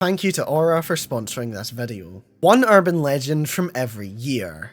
Thank you to Aura for sponsoring this video. One urban legend from every year.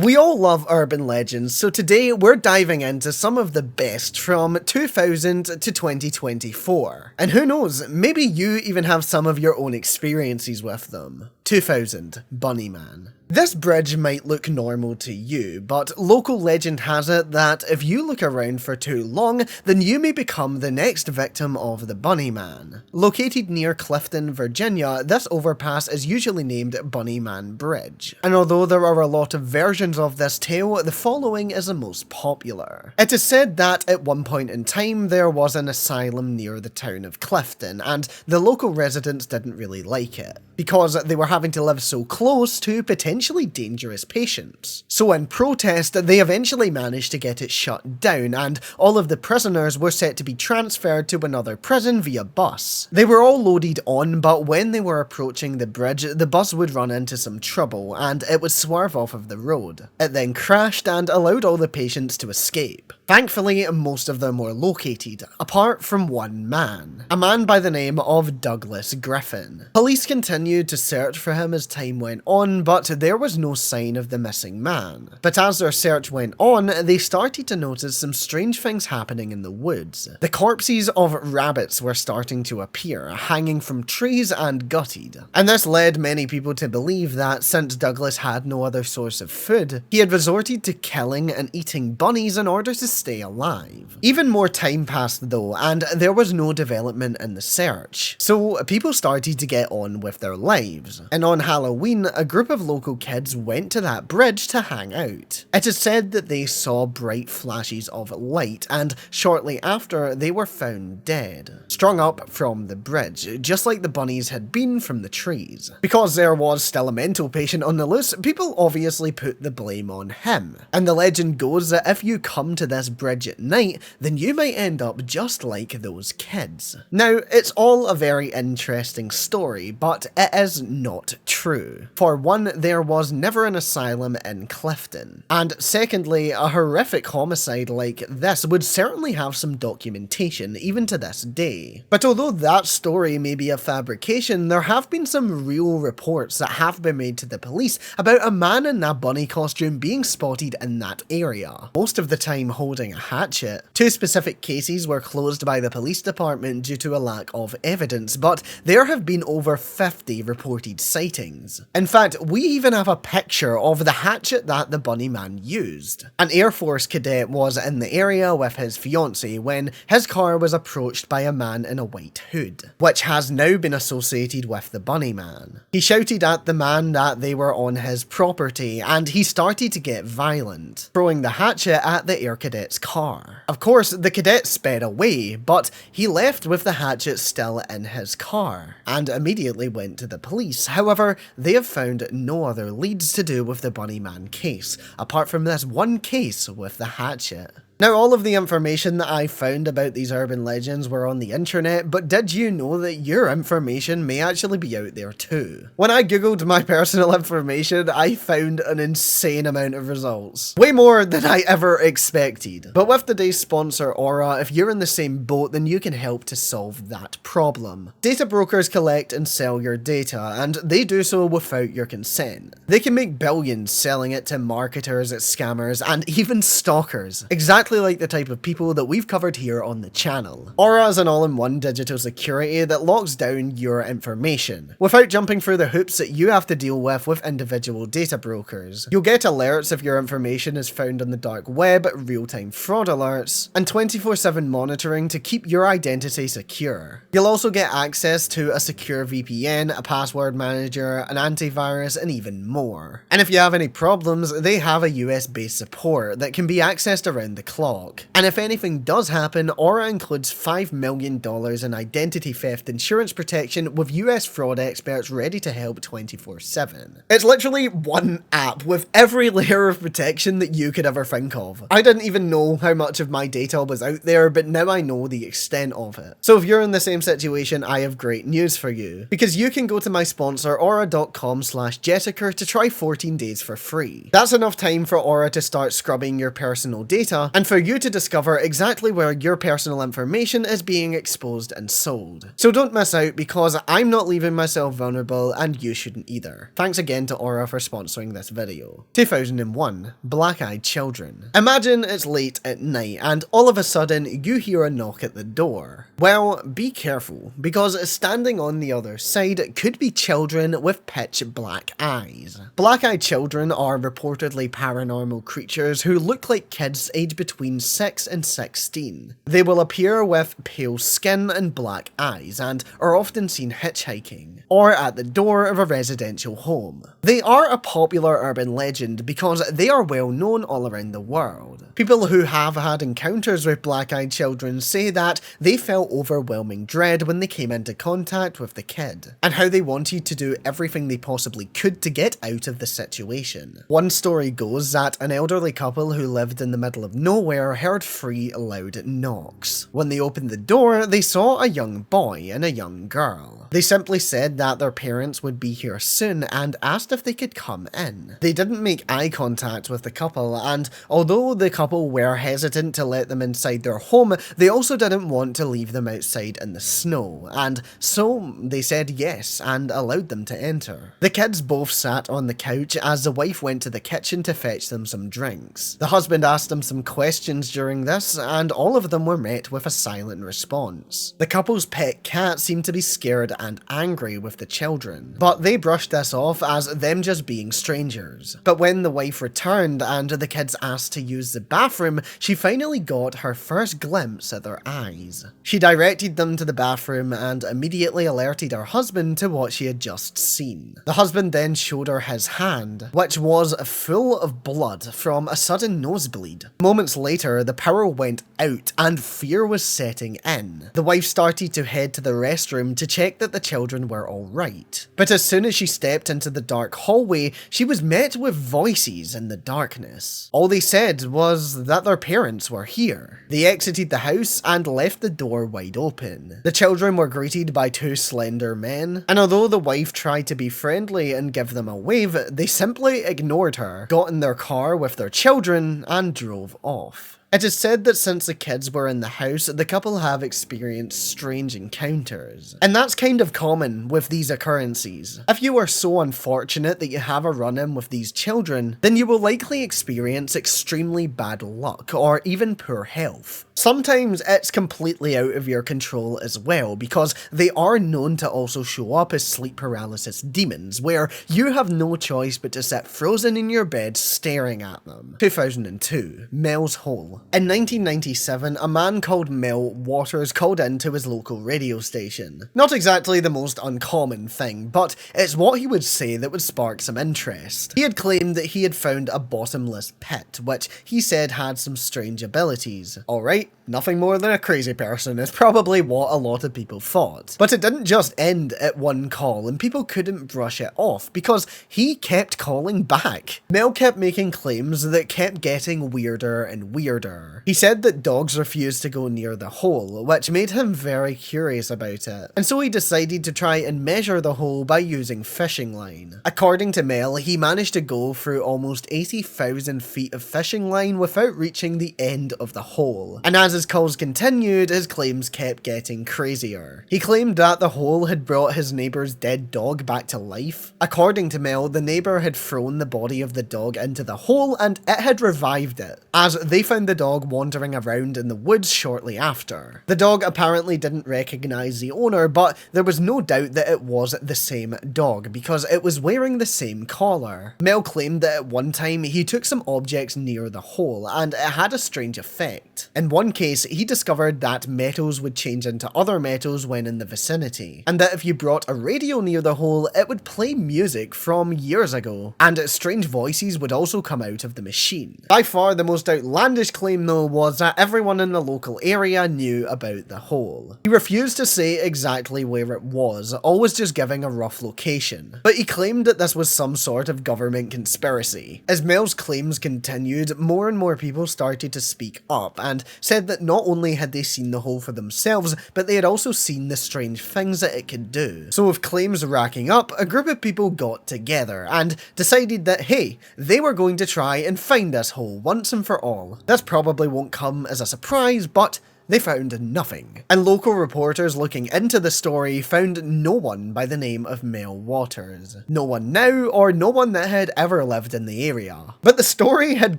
We all love urban legends, so today we're diving into some of the best from 2000 to 2024. And who knows, maybe you even have some of your own experiences with them. 2000, Bunny Man. This bridge might look normal to you, but local legend has it that if you look around for too long, then you may become the next victim of the Bunny Man. Located near Clifton, Virginia, this overpass is usually named Bunny Man Bridge. And although there are a lot of versions of this tale, the following is the most popular. It is said that at one point in time there was an asylum near the town of Clifton, and the local residents didn't really like it, because they were having to live so close to potentially dangerous patients. So in protest, they eventually managed to get it shut down, and all of the prisoners were set to be transferred to another prison via bus. They were all loaded on, but when they were approaching the bridge, the bus would run into some trouble, and it would swerve off of the road. It then crashed and allowed all the patients to escape. Thankfully, most of them were located, apart from one man. A man by the name of Douglas Griffin. Police continued to search for him as time went on, but there was no sign of the missing man. But as their search went on, they started to notice some strange things happening in the woods. The corpses of rabbits were starting to appear, hanging from trees and gutted. And this led many people to believe that since Douglas had no other source of food, he had resorted to killing and eating bunnies in order to stay alive. Even more time passed though, and there was no development in the search. So people started to get on with their lives. And on Halloween, a group of local kids went to that bridge to hang out. It is said that they saw bright flashes of light, and shortly after they were found dead, strung up from the bridge, just like the bunnies had been from the trees. Because there was still a mental patient on the loose, people obviously put the blame on him. And the legend goes that if you come to this bridge at night, then you might end up just like those kids. Now, it's all a very interesting story, but it is not true. For one, there was never an asylum in Clifton. And secondly, a horrific homicide like this would certainly have some documentation, even to this day. But although that story may be a fabrication, there have been some real reports that have been made to the police about a man in a bunny costume being spotted in that area, most of the time holding a hatchet. Two specific cases were closed by the police department due to a lack of evidence, but there have been over 50 reported sightings. In fact, we even have a picture of the hatchet that the Bunny Man used. An Air Force cadet was in the area with his fiancée when his car was approached by a man in a white hood, which has now been associated with the Bunny Man. He shouted at the man that they were on his property, and he started to get violent, throwing the hatchet at the air cadet's car. Of course, the cadet sped away, but he left with the hatchet still in his car, and immediately went to the police. However, they have found no other leads to do with the Bunny Man case, apart from this one case with the hatchet. Now, all of the information that I found about these urban legends were on the internet, but did you know that your information may actually be out there too? When I googled my personal information, I found an insane amount of results. Way more than I ever expected. But with today's sponsor, Aura, if you're in the same boat, then you can help to solve that problem. Data brokers collect and sell your data, and they do so without your consent. They can make billions selling it to marketers, scammers, and even stalkers. Exactly like the type of people that we've covered here on the channel. Aura is an all-in-one digital security that locks down your information, without jumping through the hoops that you have to deal with individual data brokers. You'll get alerts if your information is found on the dark web, real-time fraud alerts, and 24/7 monitoring to keep your identity secure. You'll also get access to a secure VPN, a password manager, an antivirus, and even more. And if you have any problems, they have a US-based support that can be accessed around the clock. And if anything does happen, Aura includes $5 million in identity theft insurance protection with US fraud experts ready to help 24/7. It's literally one app with every layer of protection that you could ever think of. I didn't even know how much of my data was out there, but now I know the extent of it. So if you're in the same situation, I have great news for you, because you can go to my sponsor aura.com/Jessicur to try 14 days for free. That's enough time for Aura to start scrubbing your personal data and and for you to discover exactly where your personal information is being exposed and sold. So don't miss out, because I'm not leaving myself vulnerable and you shouldn't either. Thanks again to Aura for sponsoring this video. 2001, Black-Eyed Children. Imagine it's late at night and all of a sudden you hear a knock at the door. Well, be careful, because standing on the other side could be children with pitch black eyes. Black-eyed children are reportedly paranormal creatures who look like kids aged between 6 and 16. They will appear with pale skin and black eyes and are often seen hitchhiking or at the door of a residential home. They are a popular urban legend because they are well known all around the world. People who have had encounters with black-eyed children say that they felt overwhelming dread when they came into contact with the kid, and how they wanted to do everything they possibly could to get out of the situation. One story goes that an elderly couple who lived in the middle of nowhere heard 3 loud knocks. When they opened the door, they saw a young boy and a young girl. They simply said that their parents would be here soon and asked if they could come in. They didn't make eye contact with the couple, and although the couple were hesitant to let them inside their home, they also didn't want to leave them outside in the snow, and so they said yes and allowed them to enter. The kids both sat on the couch as the wife went to the kitchen to fetch them some drinks. The husband asked them some questions during this, and all of them were met with a silent response. The couple's pet cat seemed to be scared and angry with the children, but they brushed this off as them just being strangers. But when the wife returned and the kids asked to use the bathroom, she finally got her first glimpse at their eyes. She directed them to the bathroom and immediately alerted her husband to what she had just seen. The husband then showed her his hand, which was full of blood from a sudden nosebleed. Moments later, the power went out and fear was setting in. The wife started to head to the restroom to check that the children were alright. But as soon as she stepped into the dark hallway, she was met with voices in the darkness. All they said was that their parents were here. They exited the house and left the door wide open. The children were greeted by 2 slender men, and although the wife tried to be friendly and give them a wave, they simply ignored her, got in their car with their children, and drove off. It is said that since the kids were in the house, the couple have experienced strange encounters. And that's kind of common with these occurrences. If you are so unfortunate that you have a run-in with these children, then you will likely experience extremely bad luck or even poor health. Sometimes it's completely out of your control as well, because they are known to also show up as sleep paralysis demons, where you have no choice but to sit frozen in your bed staring at them. 2002, Mel's Hole. In 1997, a man called Mel Waters called into his local radio station. Not exactly the most uncommon thing, but it's what he would say that would spark some interest. He had claimed that he had found a bottomless pit, which he said had some strange abilities. Alright, nothing more than a crazy person is probably what a lot of people thought. But it didn't just end at one call, and people couldn't brush it off because he kept calling back. Mel kept making claims that kept getting weirder and weirder. He said that dogs refused to go near the hole, which made him very curious about it, and so he decided to try and measure the hole by using fishing line. According to Mel, he managed to go through almost 80,000 feet of fishing line without reaching the end of the hole, and as his calls continued, his claims kept getting crazier. He claimed that the hole had brought his neighbour's dead dog back to life. According to Mel, the neighbour had thrown the body of the dog into the hole and it had revived it, as they found the dog wandering around in the woods shortly after. The dog apparently didn't recognise the owner, but there was no doubt that it was the same dog because it was wearing the same collar. Mel claimed that at one time he took some objects near the hole and it had a strange effect. In one case, he discovered that metals would change into other metals when in the vicinity, and that if you brought a radio near the hole, it would play music from years ago, and strange voices would also come out of the machine. By far the most outlandish claim though was that everyone in the local area knew about the hole. He refused to say exactly where it was, always just giving a rough location, but he claimed that this was some sort of government conspiracy. As Mel's claims continued, more and more people started to speak up and said that not only had they seen the hole for themselves, but they had also seen the strange things that it could do. So with claims racking up, a group of people got together and decided that hey, they were going to try and find this hole once and for all. This probably won't come as a surprise, but they found nothing. And local reporters looking into the story found no one by the name of Mel Waters. No one now, or no one that had ever lived in the area. But the story had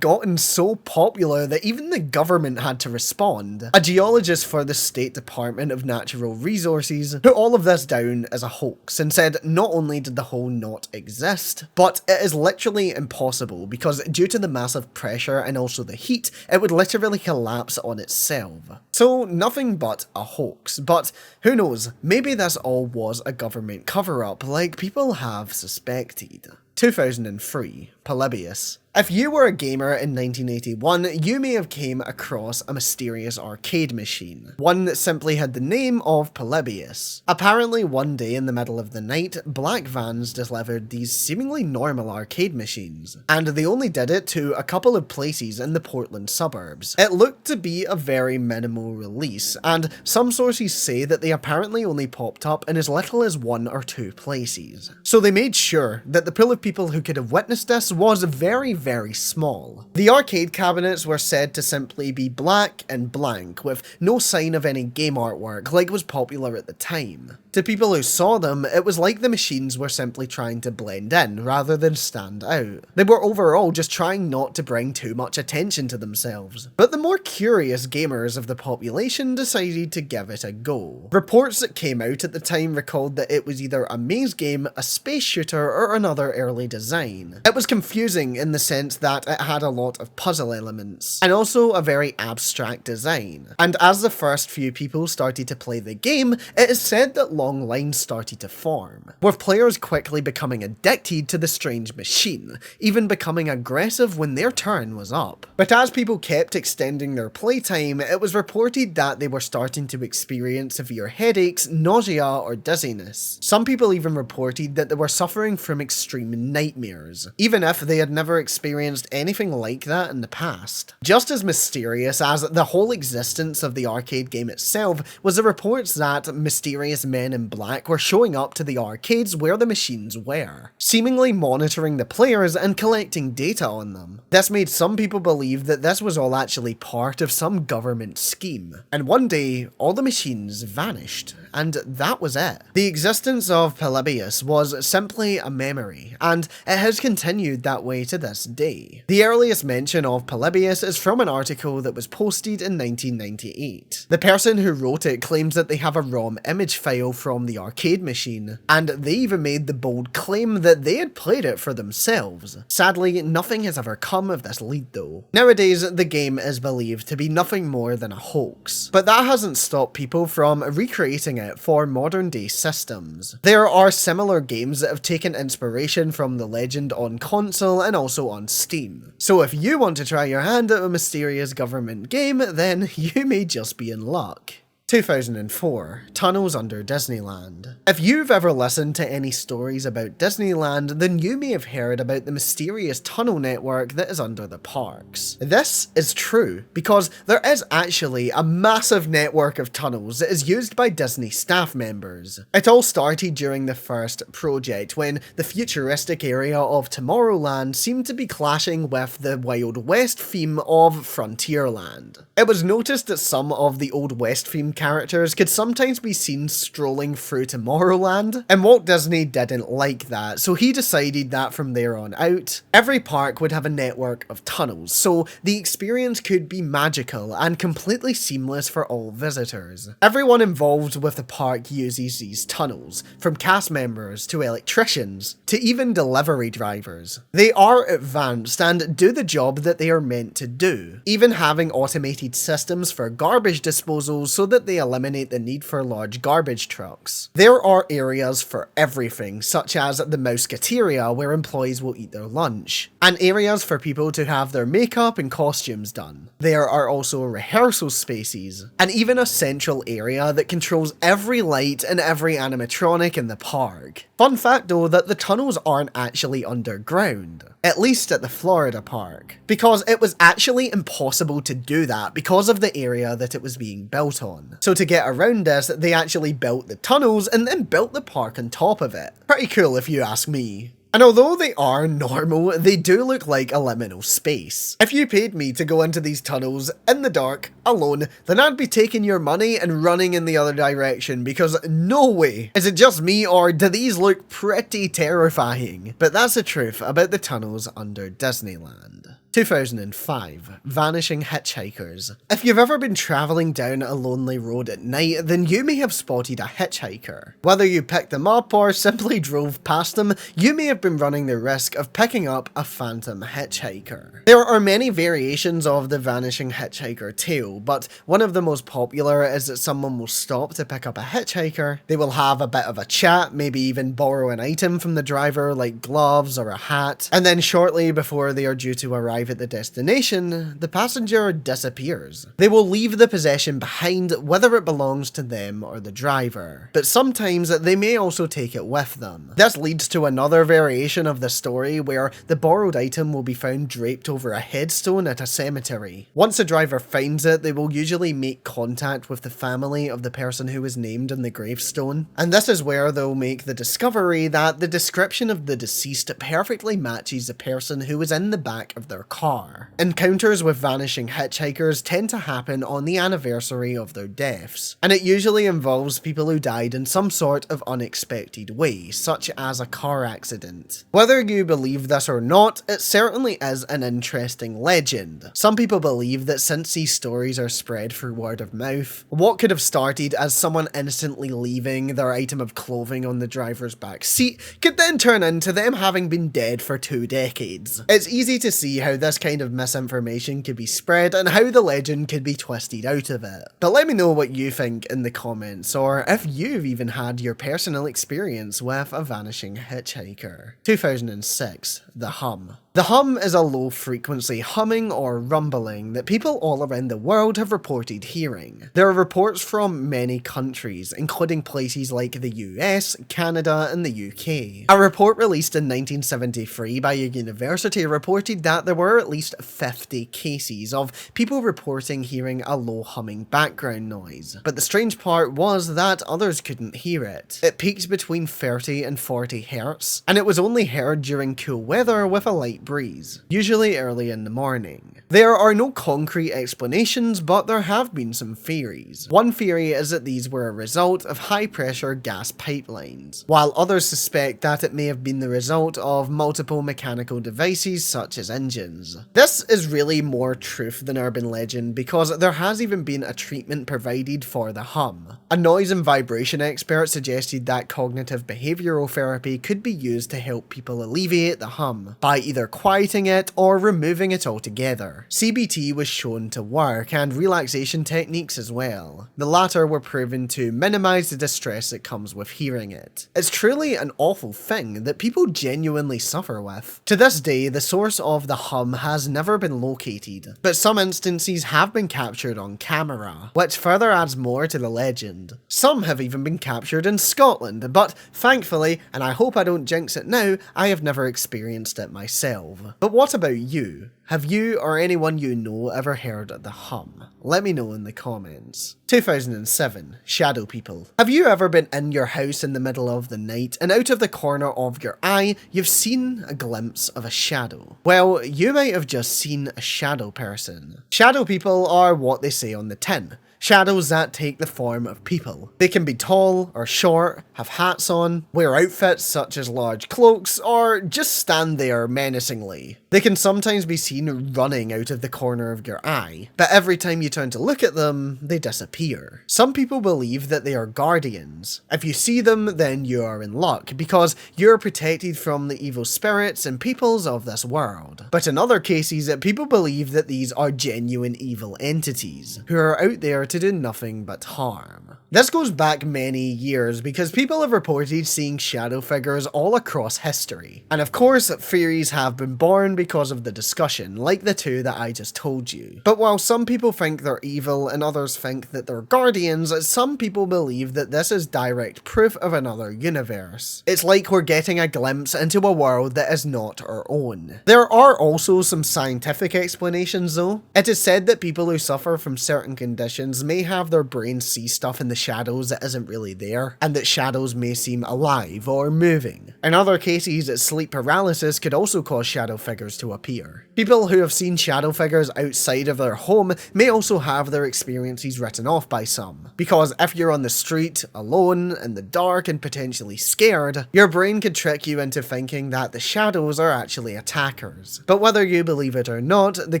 gotten so popular that even the government had to respond. A geologist for the State Department of Natural Resources put all of this down as a hoax and said not only did the hole not exist, but it is literally impossible because due to the massive pressure and also the heat, it would literally collapse on itself. So nothing but a hoax, but who knows, maybe this all was a government cover-up like people have suspected. 2003, Polybius. If you were a gamer in 1981, you may have came across a mysterious arcade machine, one that simply had the name of Polybius. Apparently one day in the middle of the night, black vans delivered these seemingly normal arcade machines, and they only did it to a couple of places in the Portland suburbs. It looked to be a very minimal release, and some sources say that they apparently only popped up in as little as 1 or 2 places. So they made sure that the pool of people who could have witnessed this was very small. The arcade cabinets were said to simply be black and blank, with no sign of any game artwork like was popular at the time. To people who saw them, it was like the machines were simply trying to blend in rather than stand out. They were overall just trying not to bring too much attention to themselves. But the more curious gamers of the population decided to give it a go. Reports that came out at the time recalled that it was either a maze game, a space shooter, or another early design. It was confusing in the sense that it had a lot of puzzle elements, and also a very abstract design. And as the first few people started to play the game, it is said that long lines started to form, with players quickly becoming addicted to the strange machine, even becoming aggressive when their turn was up. But as people kept extending their playtime, it was reported that they were starting to experience severe headaches, nausea, or dizziness. Some people even reported that they were suffering from extreme nightmares, even if they had never experienced anything like that in the past. Just as mysterious as the whole existence of the arcade game itself was the reports that mysterious men in black were showing up to the arcades where the machines were, seemingly monitoring the players and collecting data on them. This made some people believe that this was all actually part of some government scheme. And one day, all the machines vanished, and that was it. The existence of Polybius was simply a memory, and it has continued that way to this day. The earliest mention of Polybius is from an article that was posted in 1998. The person who wrote it claims that they have a ROM image file from the arcade machine, and they even made the bold claim that they had played it for themselves. Sadly, nothing has ever come of this lead though. Nowadays, the game is believed to be nothing more than a hoax, but that hasn't stopped people from recreating it for modern day systems. There are similar games that have taken inspiration from the legend on console and also on Steam. So if you want to try your hand at a mysterious government game, then you may just be in luck. 2004, Tunnels Under Disneyland. If you've ever listened to any stories about Disneyland, then you may have heard about the mysterious tunnel network that is under the parks. This is true, because there is actually a massive network of tunnels that is used by Disney staff members. It all started during the first project, when the futuristic area of Tomorrowland seemed to be clashing with the Wild West theme of Frontierland. It was noticed that some of the Old West themed characters could sometimes be seen strolling through Tomorrowland, and Walt Disney didn't like that, so he decided that from there on out, every park would have a network of tunnels, so the experience could be magical and completely seamless for all visitors. Everyone involved with the park uses these tunnels, from cast members to electricians, to even delivery drivers. They are advanced and do the job that they are meant to do, even having automated systems for garbage disposal so that they eliminate the need for large garbage trucks. There are areas for everything, such as the Mouseketeria where employees will eat their lunch, and areas for people to have their makeup and costumes done. There are also rehearsal spaces, and even a central area that controls every light and every animatronic in the park. Fun fact though that the tunnels aren't actually underground, at least at the Florida park, because it was actually impossible to do that because of the area that it was being built on. So to get around this, they actually built the tunnels and then built the park on top of it. Pretty cool if you ask me. And although they are normal, they do look like a liminal space. If you paid me to go into these tunnels in the dark, alone, then I'd be taking your money and running in the other direction, because no way. Is it just me, or do these look pretty terrifying? But that's the truth about the tunnels under Disneyland. 2005, Vanishing Hitchhikers. If you've ever been travelling down a lonely road at night, then you may have spotted a hitchhiker. Whether you picked them up or simply drove past them, you may have been running the risk of picking up a phantom hitchhiker. There are many variations of the Vanishing Hitchhiker tale, but one of the most popular is that someone will stop to pick up a hitchhiker, they will have a bit of a chat, maybe even borrow an item from the driver like gloves or a hat, and then shortly before they are due to arrive at the destination, the passenger disappears. They will leave the possession behind, whether it belongs to them or the driver, but sometimes they may also take it with them. This leads to another variation of the story where the borrowed item will be found draped over a headstone at a cemetery. Once the driver finds it, they will usually make contact with the family of the person who is named on the gravestone, and this is where they'll make the discovery that the description of the deceased perfectly matches the person who was in the back of their car. Encounters with vanishing hitchhikers tend to happen on the anniversary of their deaths, and it usually involves people who died in some sort of unexpected way, such as a car accident. Whether you believe this or not, it certainly is an interesting legend. Some people believe that since these stories are spread through word of mouth, what could have started as someone instantly leaving their item of clothing on the driver's back seat could then turn into them having been dead for 2 decades. It's easy to see how this kind of misinformation could be spread and how the legend could be twisted out of it. But let me know what you think in the comments, or if you've even had your personal experience with a vanishing hitchhiker. 2006, The Hum. The hum is a low-frequency humming or rumbling that people all around the world have reported hearing. There are reports from many countries, including places like the US, Canada, and the UK. A report released in 1973 by a university reported that there were at least 50 cases of people reporting hearing a low humming background noise. But the strange part was that others couldn't hear it. It peaked between 30 and 40 Hz, and it was only heard during cool weather with a light breeze, usually early in the morning. There are no concrete explanations, but there have been some theories. One theory is that these were a result of high-pressure gas pipelines, while others suspect that it may have been the result of multiple mechanical devices such as engines. This is really more truth than urban legend because there has even been a treatment provided for the hum. A noise and vibration expert suggested that cognitive behavioral therapy could be used to help people alleviate the hum by either quieting it or removing it altogether. CBT was shown to work, and relaxation techniques as well. The latter were proven to minimize the distress that comes with hearing it. It's truly an awful thing that people genuinely suffer with. To this day, the source of the hum has never been located, but some instances have been captured on camera, which further adds more to the legend. Some have even been captured in Scotland, but thankfully, and I hope I don't jinx it now, I have never experienced it myself. But what about you? Have you or anyone you know ever heard the hum? Let me know in the comments. 2007, Shadow People. Have you ever been in your house in the middle of the night and out of the corner of your eye, you've seen a glimpse of a shadow? Well, you might have just seen a shadow person. Shadow people are what they say on the tin. Shadows that take the form of people. They can be tall or short, have hats on, wear outfits such as large cloaks, or just stand there menacingly. They can sometimes be seen running out of the corner of your eye, but every time you turn to look at them, they disappear. Some people believe that they are guardians. If you see them, then you are in luck, because you're protected from the evil spirits and peoples of this world. But in other cases, people believe that these are genuine evil entities, who are out there to do nothing but harm. This goes back many years because people have reported seeing shadow figures all across history. And of course, theories have been born because of the discussion, like the two that I just told you. But while some people think they're evil and others think that they're guardians, some people believe that this is direct proof of another universe. It's like we're getting a glimpse into a world that is not our own. There are also some scientific explanations though. It is said that people who suffer from certain conditions may have their brains see stuff in the shadows that isn't really there, and that shadows may seem alive or moving. In other cases, sleep paralysis could also cause shadow figures to appear. People who have seen shadow figures outside of their home may also have their experiences written off by some, because if you're on the street, alone, in the dark and potentially scared, your brain could trick you into thinking that the shadows are actually attackers. But whether you believe it or not, the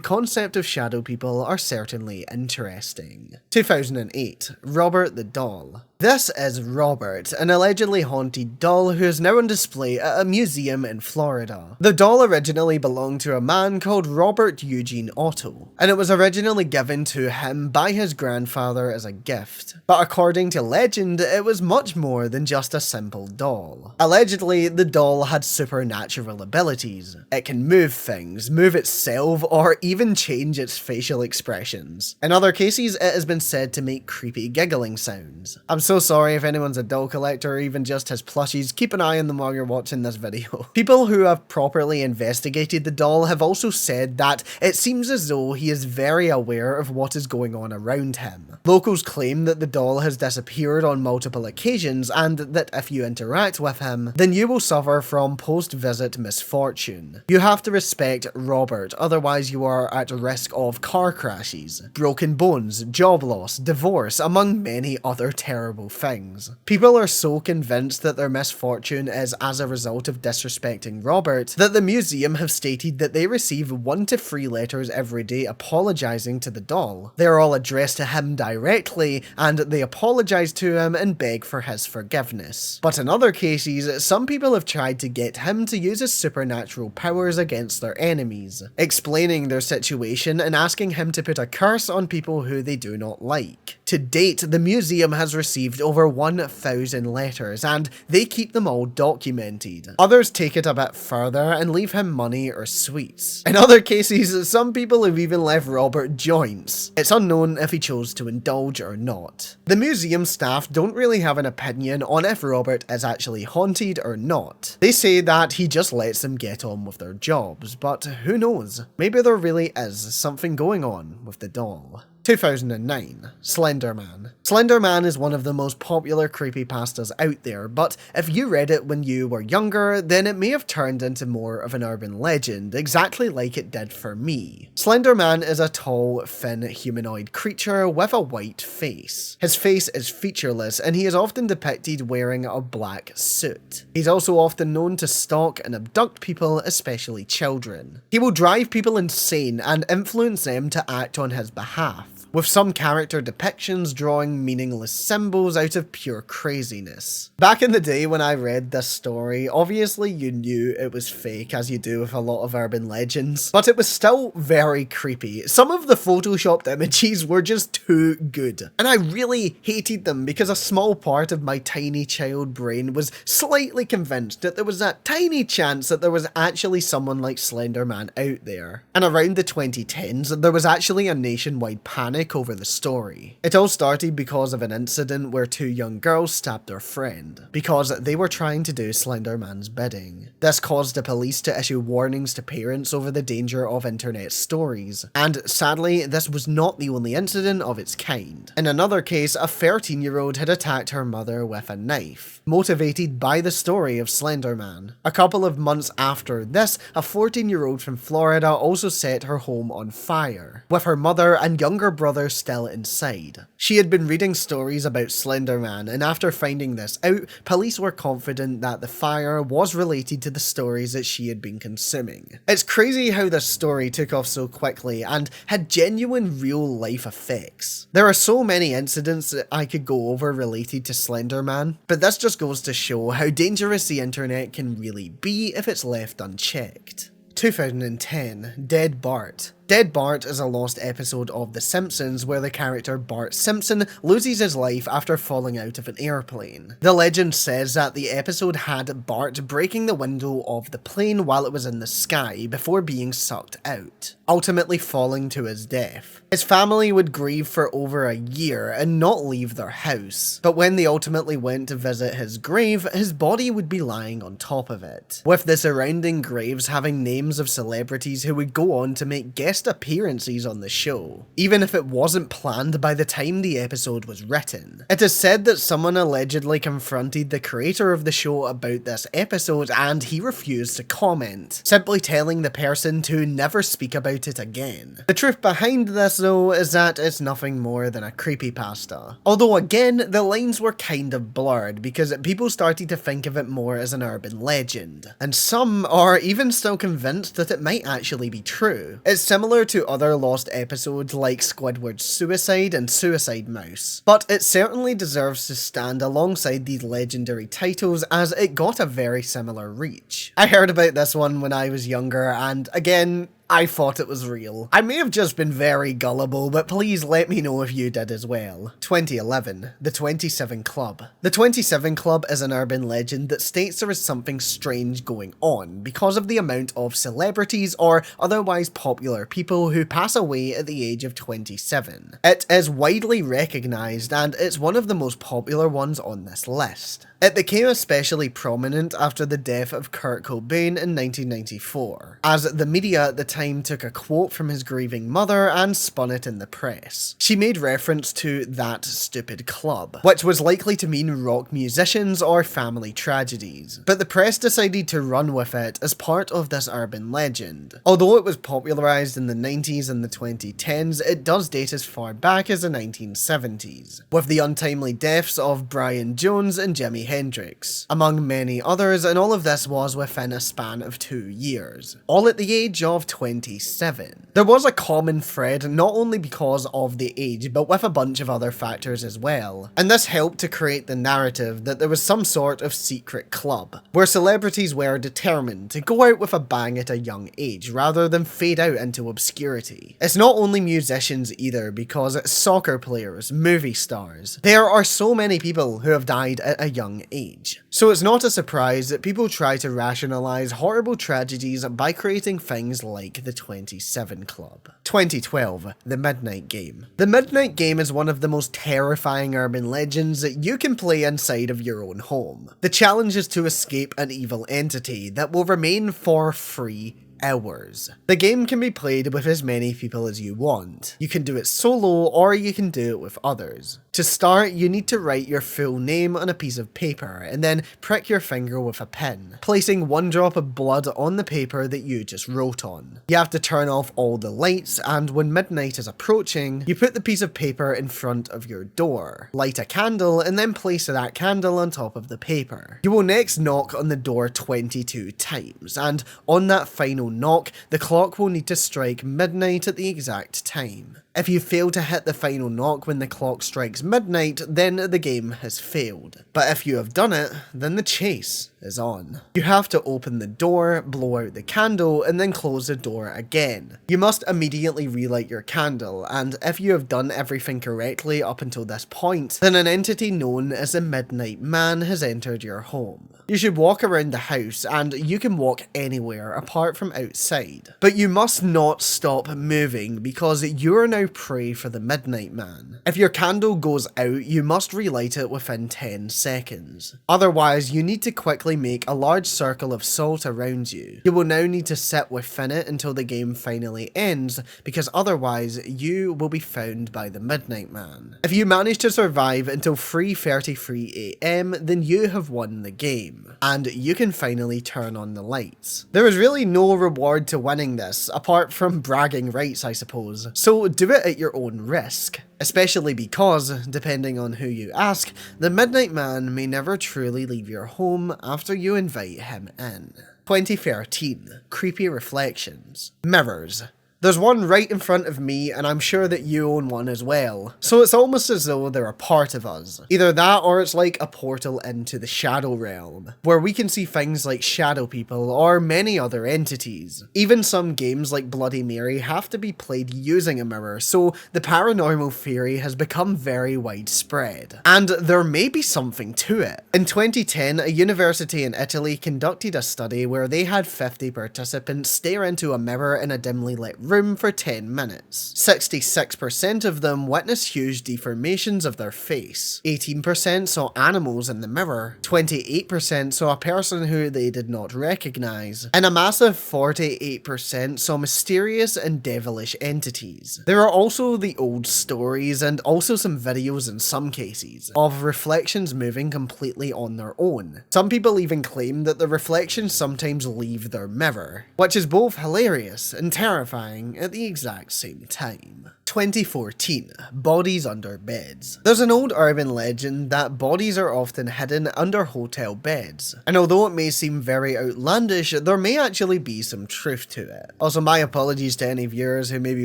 concept of shadow people are certainly interesting. 2008, Robert the Doll. This is Robert, an allegedly haunted doll who is now on display at a museum in Florida. The doll originally belonged to a man called Robert Eugene Otto, and it was originally given to him by his grandfather as a gift. But according to legend, it was much more than just a simple doll. Allegedly, the doll had supernatural abilities. It can move things, move itself, or even change its facial expressions. In other cases, it has been said to make creepy giggling sounds. I'm so sorry if anyone's a doll collector or even just has plushies, keep an eye on them while you're watching this video. People who have properly investigated the doll have also said that it seems as though he is very aware of what is going on around him. Locals claim that the doll has disappeared on multiple occasions and that if you interact with him, then you will suffer from post-visit misfortune. You have to respect Robert, otherwise you are at risk of car crashes, broken bones, job loss, divorce, among many other terrible things. People are so convinced that their misfortune is as a result of disrespecting Robert that the museum have stated that they receive 1 to 3 letters every day apologising to the doll. They are all addressed to him directly and they apologise to him and beg for his forgiveness. But in other cases, some people have tried to get him to use his supernatural powers against their enemies, explaining their situation and asking him to put a curse on people who they do not like. To date, the museum has received over 1,000 letters, and they keep them all documented. Others take it a bit further and leave him money or sweets. In other cases, some people have even left Robert joints. It's unknown if he chose to indulge or not. The museum staff don't really have an opinion on if Robert is actually haunted or not. They say that he just lets them get on with their jobs, but who knows? Maybe there really is something going on with the doll. 2009, Slender Man. Slender Man is one of the most popular creepypastas out there, but if you read it when you were younger, then it may have turned into more of an urban legend, exactly like it did for me. Slender Man is a tall, thin, humanoid creature with a white face. His face is featureless, and he is often depicted wearing a black suit. He's also often known to stalk and abduct people, especially children. He will drive people insane and influence them to act on his behalf, with some character depictions drawing meaningless symbols out of pure craziness. Back in the day when I read this story, obviously you knew it was fake, as you do with a lot of urban legends, but it was still very creepy. Some of the photoshopped images were just too good, and I really hated them because a small part of my tiny child brain was slightly convinced that there was a tiny chance that there was actually someone like Slender Man out there. And around the 2010s, there was actually a nationwide panic over the story. It all started because of an incident where 2 young girls stabbed their friend because they were trying to do Slender Man's bidding. This caused the police to issue warnings to parents over the danger of internet stories, and sadly this was not the only incident of its kind. In another case, a 13-year-old had attacked her mother with a knife, motivated by the story of Slender Man. A couple of months after this, a 14-year-old from Florida also set her home on fire, with her mother and younger brother still inside. She had been reading stories about Slender Man, and after finding this out, police were confident that the fire was related to the stories that she had been consuming. It's crazy how this story took off so quickly and had genuine real-life effects. There are so many incidents that I could go over related to Slender Man, but this just goes to show how dangerous the internet can really be if it's left unchecked. 2010, Dead Bart. Dead Bart is a lost episode of The Simpsons where the character Bart Simpson loses his life after falling out of an airplane. The legend says that the episode had Bart breaking the window of the plane while it was in the sky before being sucked out, ultimately falling to his death. His family would grieve for over a year and not leave their house, but when they ultimately went to visit his grave, his body would be lying on top of it, with the surrounding graves having names of celebrities who would go on to make guest guest appearances on the show, even if it wasn't planned by the time the episode was written. It is said that someone allegedly confronted the creator of the show about this episode and he refused to comment, simply telling the person to never speak about it again. The truth behind this though is that it's nothing more than a creepypasta. Although again, the lines were kind of blurred because people started to think of it more as an urban legend, and some are even still convinced that it might actually be true. It's similar to other lost episodes like Squidward's suicide and Suicide Mouse, but it certainly deserves to stand alongside these legendary titles as it got a very similar reach. I heard about this one when I was younger, and again, I thought it was real. I may have just been very gullible, but please let me know if you did as well. 2011, the 27 Club. The 27 Club is an urban legend that states there is something strange going on because of the amount of celebrities or otherwise popular people who pass away at the age of 27. It is widely recognised and it's one of the most popular ones on this list. It became especially prominent after the death of Kurt Cobain in 1994, as the media at the time took a quote from his grieving mother and spun it in the press. She made reference to that stupid club, which was likely to mean rock musicians or family tragedies, but the press decided to run with it as part of this urban legend. Although it was popularised in the 90s and the 2010s, it does date as far back as the 1970s, with the untimely deaths of Brian Jones and Jimi Hendrix, among many others, and all of this was within a span of 2 years, all at the age of 27. There was a common thread not only because of the age, but with a bunch of other factors as well, and this helped to create the narrative that there was some sort of secret club, where celebrities were determined to go out with a bang at a young age, rather than fade out into obscurity. It's not only musicians either, because soccer players, movie stars, there are so many people who have died at a young age. So it's not a surprise that people try to rationalise horrible tragedies by creating things like the 27 Club. 2012, the Midnight Game. The Midnight Game is one of the most terrifying urban legends that you can play inside of your own home. The challenge is to escape an evil entity that will remain for 3 hours. The game can be played with as many people as you want. You can do it solo or you can do it with others. To start, you need to write your full name on a piece of paper and then prick your finger with a pen, placing 1 drop of blood on the paper that you just wrote on. You have to turn off all the lights, and when midnight is approaching, you put the piece of paper in front of your door, light a candle, and then place that candle on top of the paper. You will next knock on the door 22 times, and on that final knock, the clock will need to strike midnight at the exact time. If you fail to hit the final knock when the clock strikes midnight, then the game has failed. But if you have done it, then the chase is on. You have to open the door, blow out the candle, and then close the door again. You must immediately relight your candle, and if you have done everything correctly up until this point, then an entity known as the Midnight Man has entered your home. You should walk around the house, and you can walk anywhere apart from outside. But you must not stop moving because you are now prey for the Midnight Man. If your candle goes out, you must relight it within 10 seconds. Otherwise, you need to quickly make a large circle of salt around you. You will now need to sit within it until the game finally ends, because otherwise you will be found by the Midnight Man. If you manage to survive until 3:33 AM, then you have won the game, and you can finally turn on the lights. There is really no reward to winning this, apart from bragging rights I suppose, so do it at your own risk. Especially because, depending on who you ask, the Midnight Man may never truly leave your home after you invite him in. 2013, Creepy Reflections. Mirrors. There's one right in front of me, and I'm sure that you own one as well. So it's almost as though they're a part of us. Either that, or it's like a portal into the shadow realm, where we can see things like shadow people or many other entities. Even some games like Bloody Mary have to be played using a mirror, so the paranormal theory has become very widespread. And there may be something to it. In 2010, a university in Italy conducted a study where they had 50 participants stare into a mirror in a dimly lit room for 10 minutes. 66% of them witnessed huge deformations of their face. 18% saw animals in the mirror. 28% saw a person who they did not recognize. And a massive 48% saw mysterious and devilish entities. There are also the old stories and also some videos in some cases of reflections moving completely on their own. Some people even claim that the reflections sometimes leave their mirror, which is both hilarious and terrifying at the exact same time. 2014. Bodies under beds. There's an old urban legend that bodies are often hidden under hotel beds, and although it may seem very outlandish, there may actually be some truth to it. Also, my apologies to any viewers who may be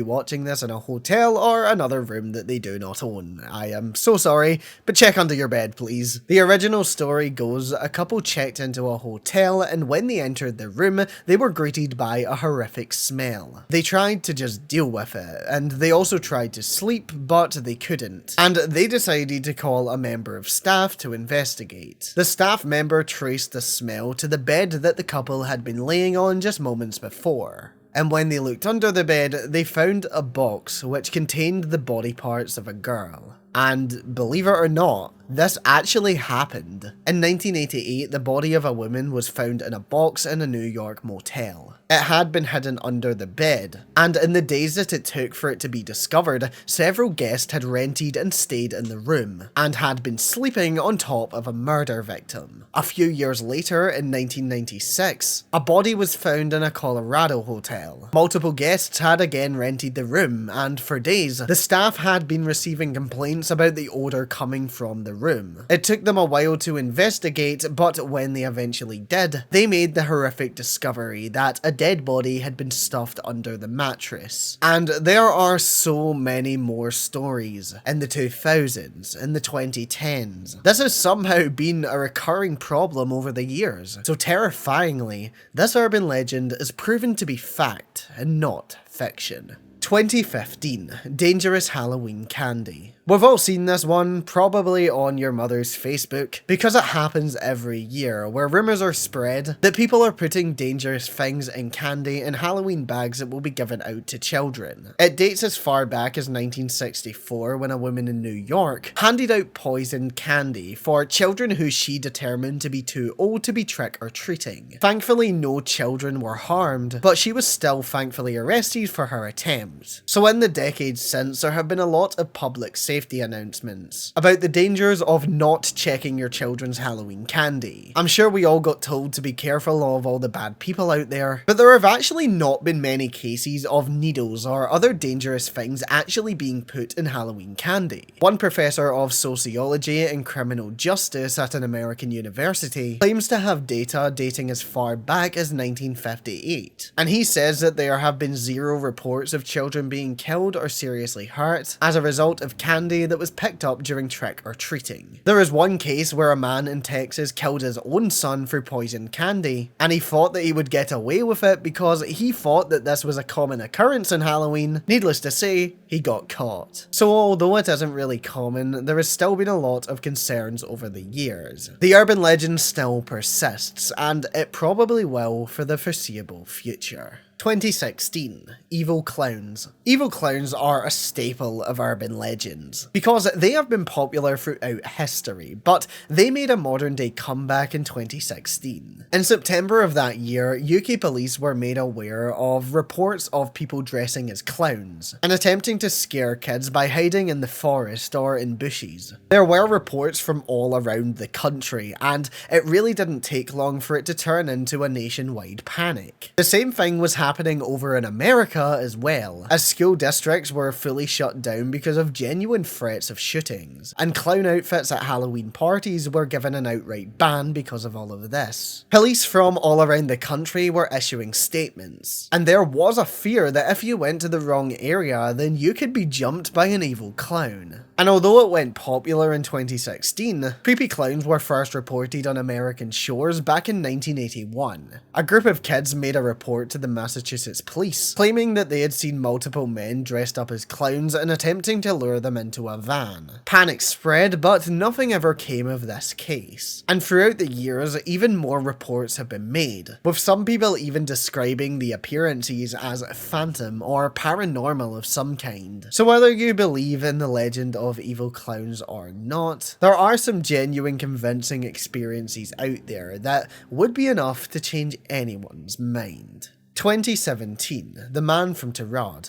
watching this in a hotel or another room that they do not own. I am so sorry, but check under your bed please. The original story goes, a couple checked into a hotel and when they entered the room, they were greeted by a horrific smell. They tried to just deal with it, and they also tried to sleep, but they couldn't, and they decided to call a member of staff to investigate. The staff member traced the smell to the bed that the couple had been laying on just moments before. And when they looked under the bed, they found a box which contained the body parts of a girl. And believe it or not, this actually happened. In 1988, the body of a woman was found in a box in a New York motel. It had been hidden under the bed, and in the days that it took for it to be discovered, several guests had rented and stayed in the room, and had been sleeping on top of a murder victim. A few years later, in 1996, a body was found in a Colorado hotel. Multiple guests had again rented the room, and for days, the staff had been receiving complaints about the odour coming from the room. It took them a while to investigate, but when they eventually did, they made the horrific discovery that a dead body had been stuffed under the mattress. And there are so many more stories in the 2000s, in the 2010s. This has somehow been a recurring problem over the years. So terrifyingly, this urban legend is proven to be fact and not fiction. 2015. Dangerous Halloween candy. We've all seen this one, probably on your mother's Facebook, because it happens every year, where rumours are spread that people are putting dangerous things in candy in Halloween bags that will be given out to children. It dates as far back as 1964, when a woman in New York handed out poisoned candy for children who she determined to be too old to be trick-or-treating. Thankfully, no children were harmed, but she was still thankfully arrested for her attempt. So in the decades since, there have been a lot of public safety announcements about the dangers of not checking your children's Halloween candy. I'm sure we all got told to be careful of all the bad people out there, but there have actually not been many cases of needles or other dangerous things actually being put in Halloween candy. One professor of sociology and criminal justice at an American university claims to have data dating as far back as 1958, and he says that there have been 0 reports of children being killed or seriously hurt as a result of candy that was picked up during trick-or-treating. There is one case where a man in Texas killed his own son through poisoned candy, and he thought that he would get away with it because he thought that this was a common occurrence in Halloween. Needless to say, he got caught. So although it isn't really common, there has still been a lot of concerns over the years. The urban legend still persists, and it probably will for the foreseeable future. 2016. Evil clowns. Evil clowns are a staple of urban legends, because they have been popular throughout history, but they made a modern day comeback in 2016. In September of that year, UK police were made aware of reports of people dressing as clowns, and attempting to scare kids by hiding in the forest or in bushes. There were reports from all around the country, and it really didn't take long for it to turn into a nationwide panic. The same thing was happening over in America as well, as school districts were fully shut down because of genuine threats of shootings, and clown outfits at Halloween parties were given an outright ban because of all of this. Police from all around the country were issuing statements, and there was a fear that if you went to the wrong area, then you could be jumped by an evil clown. And although it went popular in 2016, creepy clowns were first reported on American shores back in 1981. A group of kids made a report to the Massachusetts Massachusetts police, claiming that they had seen multiple men dressed up as clowns and attempting to lure them into a van. Panic spread, but nothing ever came of this case. And throughout the years, even more reports have been made, with some people even describing the appearances as phantom or paranormal of some kind. So whether you believe in the legend of evil clowns or not, there are some genuine convincing experiences out there that would be enough to change anyone's mind. 2017, the man from Tirad,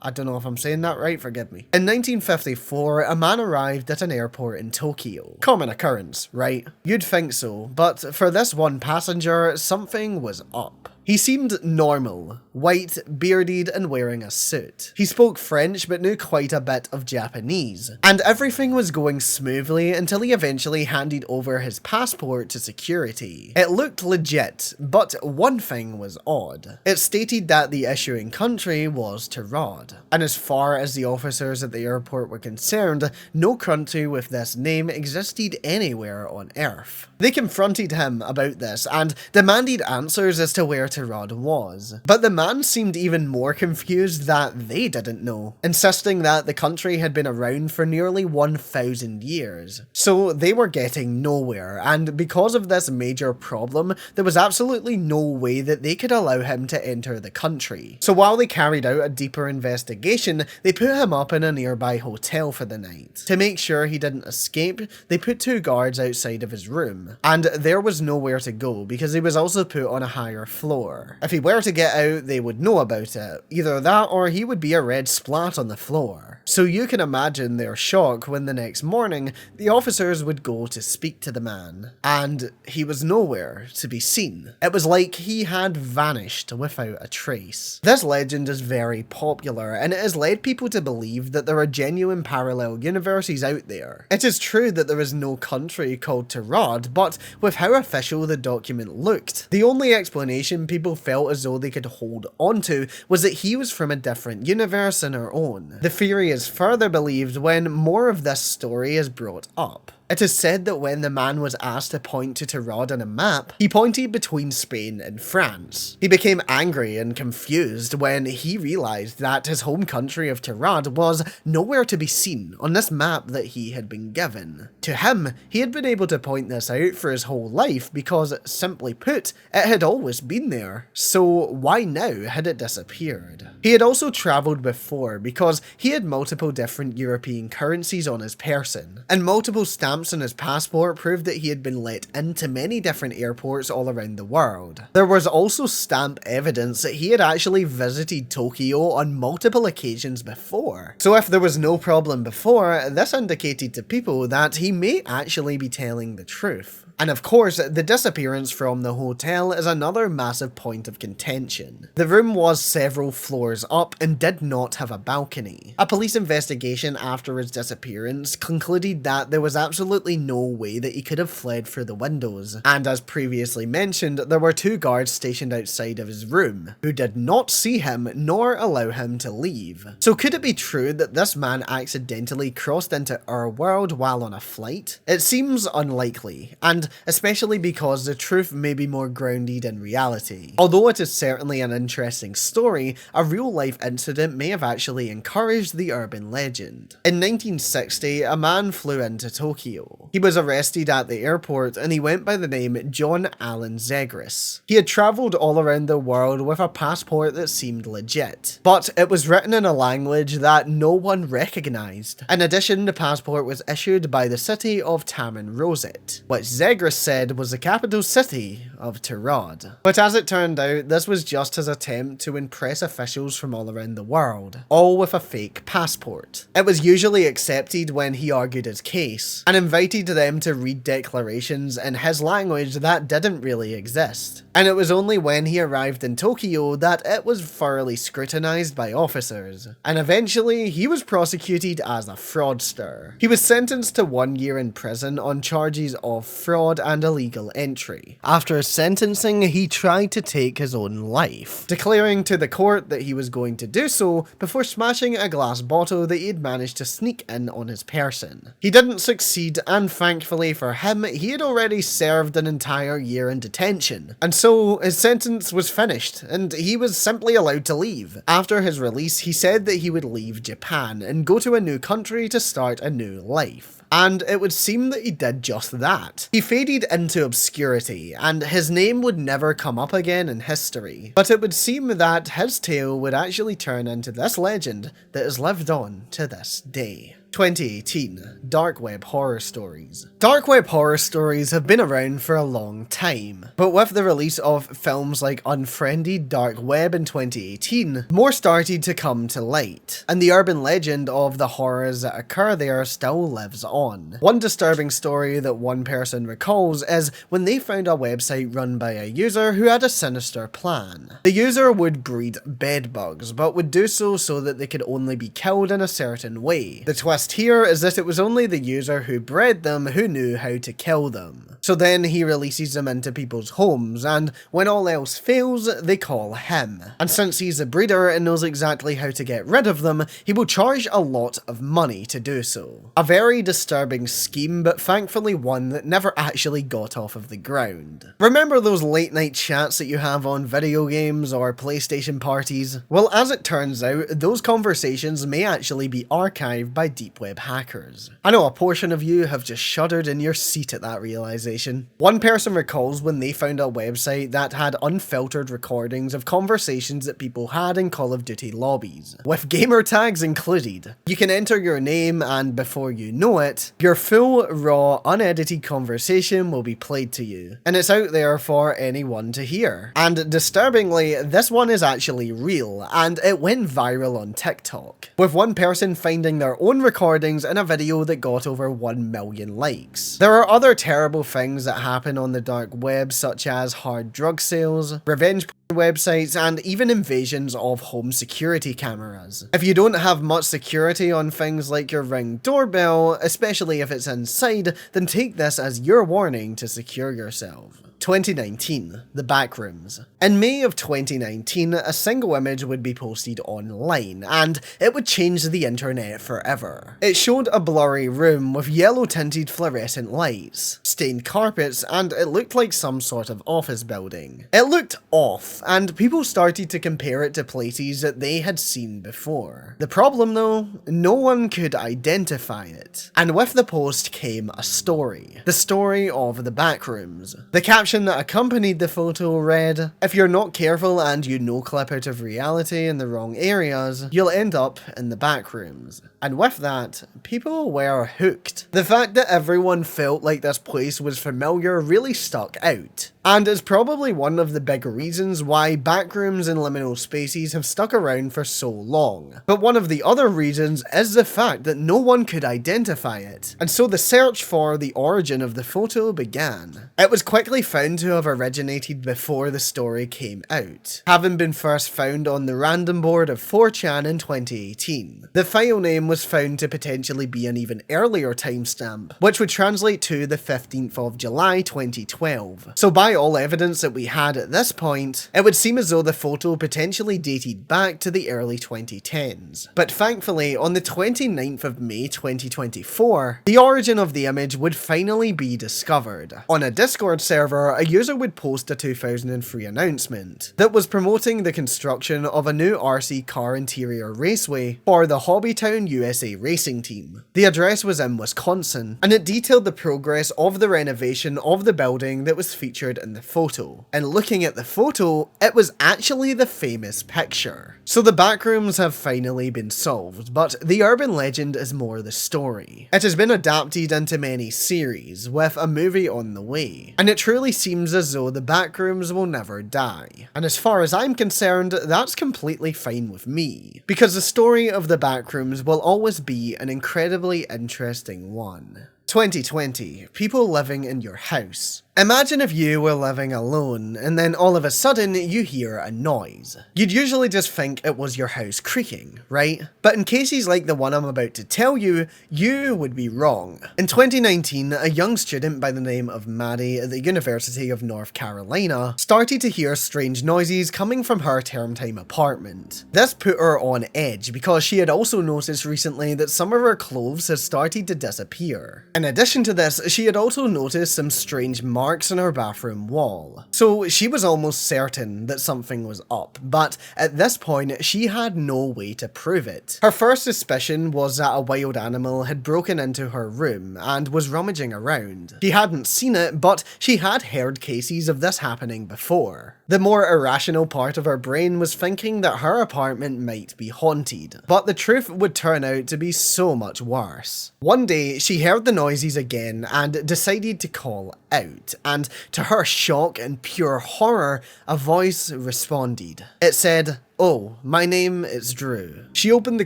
I don't know if I'm saying that right, forgive me. In 1954, a man arrived at an airport in Tokyo. Common occurrence, right? You'd think so, but for this one passenger, something was up. He seemed normal, white, bearded, and wearing a suit. He spoke French but knew quite a bit of Japanese, and everything was going smoothly until he eventually handed over his passport to security. It looked legit, but one thing was odd. It stated that the issuing country was Tirad, and as far as the officers at the airport were concerned, no country with this name existed anywhere on Earth. They confronted him about this and demanded answers as to where Tirad was, but the man seemed even more confused that they didn't know, insisting that the country had been around for nearly 1,000 years. So they were getting nowhere, and because of this major problem, there was absolutely no way that they could allow him to enter the country. So while they carried out a deeper investigation, they put him up in a nearby hotel for the night. To make sure he didn't escape, they put 2 guards outside of his room, and there was nowhere to go because he was also put on a higher floor. If he were to get out, they would know about it. Either that or he would be a red splat on the floor. So you can imagine their shock when the next morning, the officers would go to speak to the man, and he was nowhere to be seen. It was like he had vanished without a trace. This legend is very popular, and it has led people to believe that there are genuine parallel universes out there. It is true that there is no country called Tirad, but with how official the document looked, the only explanation people felt as though they could hold onto was that he was from a different universe than our own. The theory is further believed when more of this story is brought up. It is said that when the man was asked to point to Tirad on a map, he pointed between Spain and France. He became angry and confused when he realised that his home country of Tirad was nowhere to be seen on this map that he had been given. To him, he had been able to point this out for his whole life because, simply put, it had always been there. So why now had it disappeared? He had also travelled before because he had multiple different European currencies on his person, and multiple stamps on his passport proved that he had been let into many different airports all around the world. There was also stamp evidence that he had actually visited Tokyo on multiple occasions before. So if there was no problem before, this indicated to people that he may actually be telling the truth. And of course, the disappearance from the hotel is another massive point of contention. The room was several floors up and did not have a balcony. A police investigation after his disappearance concluded that there was absolutely no way that he could have fled through the windows, and as previously mentioned, there were 2 guards stationed outside of his room, who did not see him nor allow him to leave. So could it be true that this man accidentally crossed into our world while on a flight? It seems unlikely, and especially because the truth may be more grounded in reality. Although it is certainly an interesting story, a real-life incident may have actually encouraged the urban legend. In 1960, a man flew into Tokyo. He was arrested at the airport and he went by the name John Allen Zegris. He had travelled all around the world with a passport that seemed legit, but it was written in a language that no one recognised. In addition, the passport was issued by the city of Tamanrosset, which Zegris said was the capital city of Tirad. But as it turned out, this was just his attempt to impress officials from all around the world, all with a fake passport. It was usually accepted when he argued his case, and invited them to read declarations in his language that didn't really exist. And it was only when he arrived in Tokyo that it was thoroughly scrutinised by officers, and eventually he was prosecuted as a fraudster. He was sentenced to 1 year in prison on charges of fraud and illegal entry. After his sentencing, he tried to take his own life, declaring to the court that he was going to do so before smashing a glass bottle that he had managed to sneak in on his person. He didn't succeed arrested, and thankfully for him, he had already served an entire year in detention, and so his sentence was finished, and he was simply allowed to leave. After his release, he said that he would leave Japan and go to a new country to start a new life. And it would seem that he did just that. He faded into obscurity, and his name would never come up again in history. But it would seem that his tale would actually turn into this legend that has lived on to this day. 2018 Dark Web Horror Stories. Dark Web horror stories have been around for a long time, but with the release of films like Unfriended Dark Web in 2018, more started to come to light, and the urban legend of the horrors that occur there still lives on. One disturbing story that one person recalls is when they found a website run by a user who had a sinister plan. The user would breed bedbugs, but would do so that they could only be killed in a certain way. The twist here is that it was only the user who bred them who knew how to kill them. So then he releases them into people's homes, and when all else fails, they call him. And since he's a breeder and knows exactly how to get rid of them, he will charge a lot of money to do so. A very disturbing scheme, but thankfully one that never actually got off of the ground. Remember those late night chats that you have on video games or PlayStation parties? Well, as it turns out, those conversations may actually be archived by deep web hackers. I know a portion of you have just shuddered in your seat at that realization. One person recalls when they found a website that had unfiltered recordings of conversations that people had in Call of Duty lobbies, with gamer tags included. You can enter your name, and before you know it, your full, raw, unedited conversation will be played to you, and it's out there for anyone to hear. And disturbingly, this one is actually real, and it went viral on TikTok, with one person finding their own recordings in a video that got over 1 million likes. There are other terrible things that happen on the dark web, such as hard drug sales, revenge websites, and even invasions of home security cameras. If you don't have much security on things like your Ring doorbell, especially if it's inside, then take this as your warning to secure yourself. 2019, the Backrooms. In May of 2019, a single image would be posted online, and it would change the internet forever. It showed a blurry room with yellow-tinted fluorescent lights, stained carpets, and it looked like some sort of office building. It looked off, and people started to compare it to places that they had seen before. The problem though, no one could identify it. And with the post came a story. The story of the Backrooms. The caption that accompanied the photo read, "If you're not careful and you no-clip out of reality in the wrong areas, you'll end up in the backrooms." And with that, people were hooked. The fact that everyone felt like this place was familiar really stuck out. And is probably one of the big reasons why backrooms and liminal spaces have stuck around for so long. But one of the other reasons is the fact that no one could identify it, and so the search for the origin of the photo began. It was quickly found to have originated before the story came out, having been first found on the random board of 4chan in 2018. The file name was found to potentially be an even earlier timestamp, which would translate to the 15th of July 2012. So by all evidence that we had at this point, it would seem as though the photo potentially dated back to the early 2010s. But thankfully, on the 29th of May 2024, the origin of the image would finally be discovered. On a Discord server, a user would post a 2003 announcement that was promoting the construction of a new RC car interior raceway for the Hobbytown USA racing team. The address was in Wisconsin, and it detailed the progress of the renovation of the building that was featured in the photo. And looking at the photo, it was actually the famous picture. So the backrooms have finally been solved, but the urban legend is more the story. It has been adapted into many series, with a movie on the way, and it truly seems as though the backrooms will never die. And as far as I'm concerned, that's completely fine with me, because the story of the backrooms will always be an incredibly interesting one. 2020, people living in your house. Imagine if you were living alone, and then all of a sudden you hear a noise. You'd usually just think it was your house creaking, right? But in cases like the one I'm about to tell you, you would be wrong. In 2019, a young student by the name of Maddie at the University of North Carolina started to hear strange noises coming from her term time apartment. This put her on edge because she had also noticed recently that some of her clothes had started to disappear. In addition to this, she had also noticed some strange marks on her bathroom wall. So she was almost certain that something was up, but at this point she had no way to prove it. Her first suspicion was that a wild animal had broken into her room and was rummaging around. She hadn't seen it, but she had heard cases of this happening before. The more irrational part of her brain was thinking that her apartment might be haunted, but the truth would turn out to be so much worse. One day, she heard the noises again and decided to call out, and to her shock and pure horror, a voice responded. It said, "Oh, my name is Drew." She opened the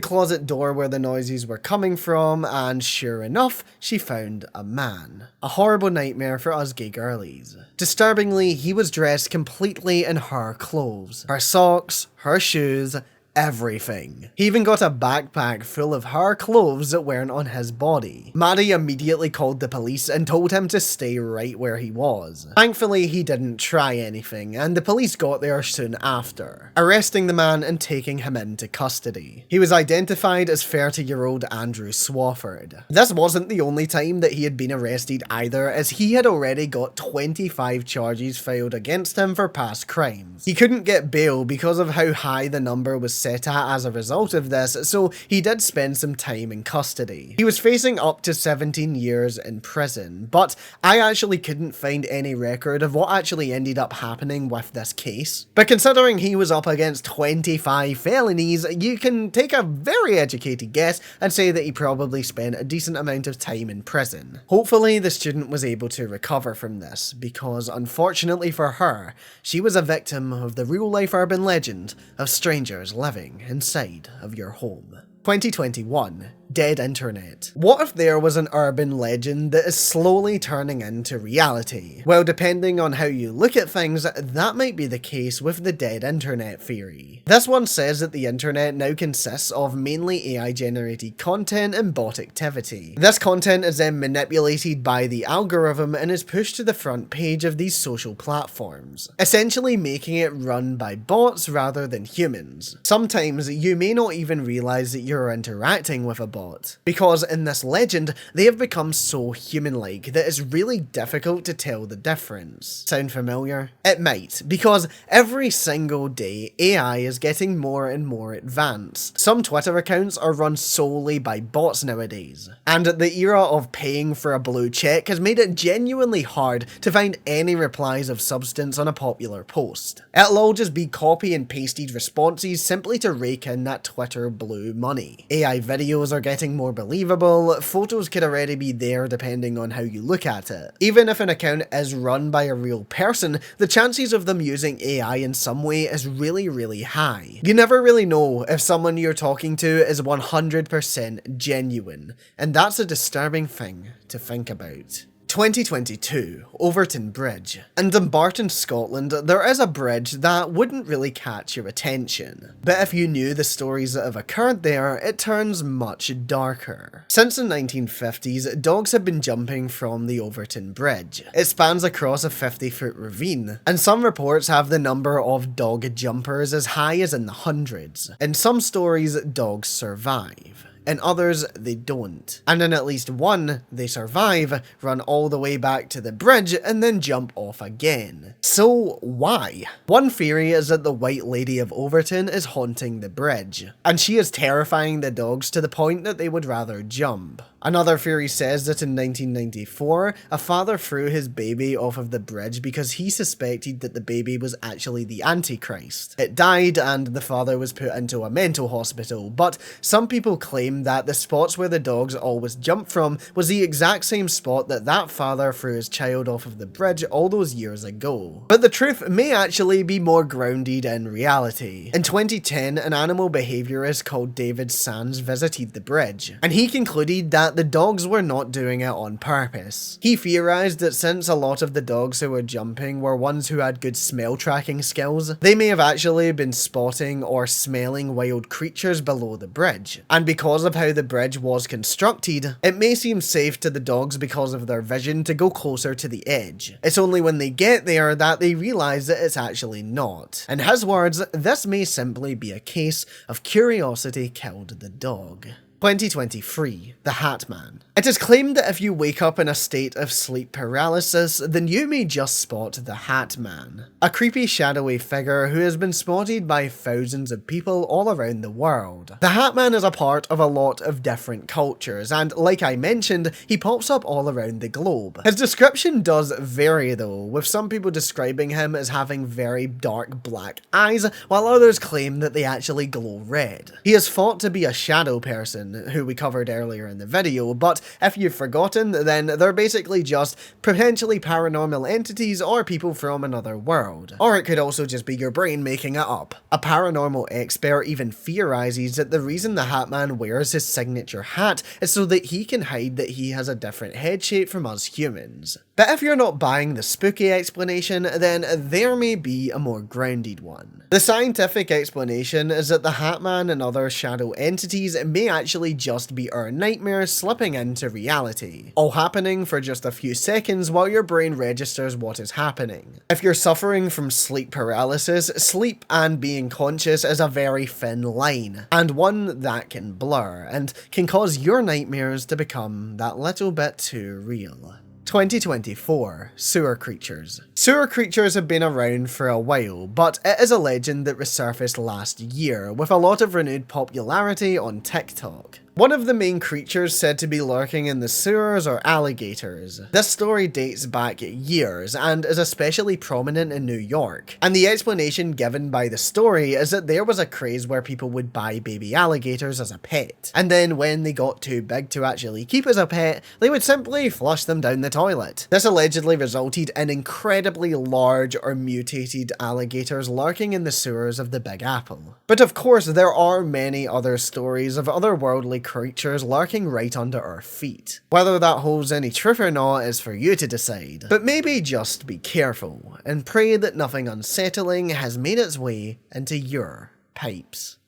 closet door where the noises were coming from, and sure enough, she found a man. A horrible nightmare for us gay girlies. Disturbingly, he was dressed completely in her clothes. Her socks, her shoes, everything. He even got a backpack full of her clothes that weren't on his body. Maddie immediately called the police and told him to stay right where he was. Thankfully, he didn't try anything, and the police got there soon after, arresting the man and taking him into custody. He was identified as 30-year-old Andrew Swafford. This wasn't the only time that he had been arrested either, as he had already got 25 charges filed against him for past crimes. He couldn't get bail because of how high the number was set at as a result of this, so he did spend some time in custody. He was facing up to 17 years in prison, but I actually couldn't find any record of what actually ended up happening with this case. But considering he was up against 25 felonies, you can take a very educated guess and say that he probably spent a decent amount of time in prison. Hopefully the student was able to recover from this, because unfortunately for her, she was a victim of the real-life urban legend of strangers living inside of your home. 2021. Dead internet. What if there was an urban legend that is slowly turning into reality? Well, depending on how you look at things, that might be the case with the dead internet theory. This one says that the internet now consists of mainly AI-generated content and bot activity. This content is then manipulated by the algorithm and is pushed to the front page of these social platforms, essentially making it run by bots rather than humans. Sometimes you may not even realize that you're interacting with a bot, because in this legend, they have become so human-like that it's really difficult to tell the difference. Sound familiar? It might, because every single day, AI is getting more and more advanced. Some Twitter accounts are run solely by bots nowadays, and the era of paying for a blue check has made it genuinely hard to find any replies of substance on a popular post. It'll all just be copy and pasted responses simply to rake in that Twitter blue money. AI videos are getting more believable, photos could already be there depending on how you look at it. Even if an account is run by a real person, the chances of them using AI in some way is really high. You never really know if someone you're talking to is 100% genuine, and that's a disturbing thing to think about. 2022, Overton Bridge. In Dumbarton, Scotland, there is a bridge that wouldn't really catch your attention. But if you knew the stories that have occurred there, it turns much darker. Since the 1950s, dogs have been jumping from the Overton Bridge. It spans across a 50-foot ravine, and some reports have the number of dog jumpers as high as in the hundreds. In some stories, dogs survive. In others, they don't. And in at least one, they survive, run all the way back to the bridge, and then jump off again. So why? One theory is that the White Lady of Overton is haunting the bridge, and she is terrifying the dogs to the point that they would rather jump. Another theory says that in 1994, a father threw his baby off of the bridge because he suspected that the baby was actually the Antichrist. It died and the father was put into a mental hospital, but some people claim that the spots where the dogs always jumped from was the exact same spot that that father threw his child off of the bridge all those years ago. But the truth may actually be more grounded in reality. In 2010, an animal behaviourist called David Sands visited the bridge, and he concluded that that the dogs were not doing it on purpose. He theorized that since a lot of the dogs who were jumping were ones who had good smell tracking skills, they may have actually been spotting or smelling wild creatures below the bridge. And because of how the bridge was constructed, it may seem safe to the dogs because of their vision to go closer to the edge. It's only when they get there that they realize that it's actually not. In his words, this may simply be a case of curiosity killed the dog. 2023, The Hat Man. It is claimed that if you wake up in a state of sleep paralysis, then you may just spot the Hat Man, a creepy shadowy figure who has been spotted by thousands of people all around the world. The Hat Man is a part of a lot of different cultures, and like I mentioned, he pops up all around the globe. His description does vary though, with some people describing him as having very dark black eyes, while others claim that they actually glow red. He is thought to be a shadow person, who we covered earlier in the video, but if you've forgotten, then they're basically just potentially paranormal entities or people from another world. Or it could also just be your brain making it up. A paranormal expert even theorizes that the reason the Hat Man wears his signature hat is so that he can hide that he has a different head shape from us humans. But if you're not buying the spooky explanation, then there may be a more grounded one. The scientific explanation is that the Hat Man and other shadow entities may actually just be our nightmares slipping into reality, all happening for just a few seconds while your brain registers what is happening. If you're suffering from sleep paralysis, sleep and being conscious is a very thin line, and one that can blur, and can cause your nightmares to become that little bit too real. 2024, Sewer Creatures. Sewer creatures have been around for a while, but it is a legend that resurfaced last year, with a lot of renewed popularity on TikTok. One of the main creatures said to be lurking in the sewers are alligators. This story dates back years and is especially prominent in New York, and the explanation given by the story is that there was a craze where people would buy baby alligators as a pet, and then when they got too big to actually keep as a pet, they would simply flush them down the toilet. This allegedly resulted in incredibly large or mutated alligators lurking in the sewers of the Big Apple. But of course there are many other stories of otherworldly creatures lurking right under our feet. Whether that holds any truth or not is for you to decide, but maybe just be careful and pray that nothing unsettling has made its way into your pipes.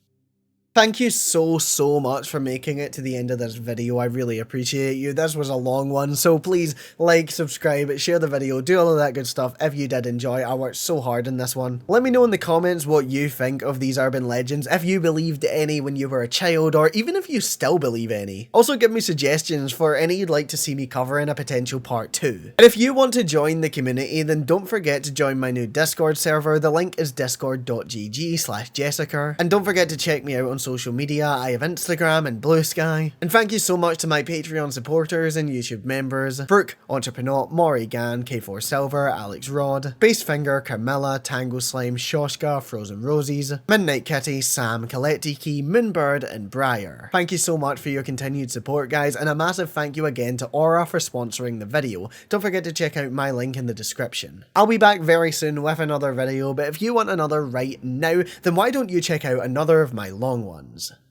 Thank you so much for making it to the end of this video. I really appreciate you. This was a long one, so please like, subscribe, share the video, do all of that good stuff if you did enjoy. I worked so hard in this one. Let me know in the comments what you think of these urban legends, if you believed any when you were a child, or even if you still believe any. Also give me suggestions for any you'd like to see me cover in a potential part 2. And if you want to join the community, then don't forget to join my new Discord server. The link is discord.gg/jessicur. And don't forget to check me out on social media. I have Instagram and Blue Sky. And thank you so much to my Patreon supporters and YouTube members: Brooke, Entrepreneur, Maury Gann, K4 Silver, Alex Rod, Basefinger, Carmilla, Tango Slime, Shoshka, Frozen Roses, Midnight Kitty, Sam, Collectiki, Moonbird, and Briar. Thank you so much for your continued support, guys, and a massive thank you again to Aura for sponsoring the video. Don't forget to check out my link in the description. I'll be back very soon with another video, but if you want another right now, then why don't you check out another of my long ones?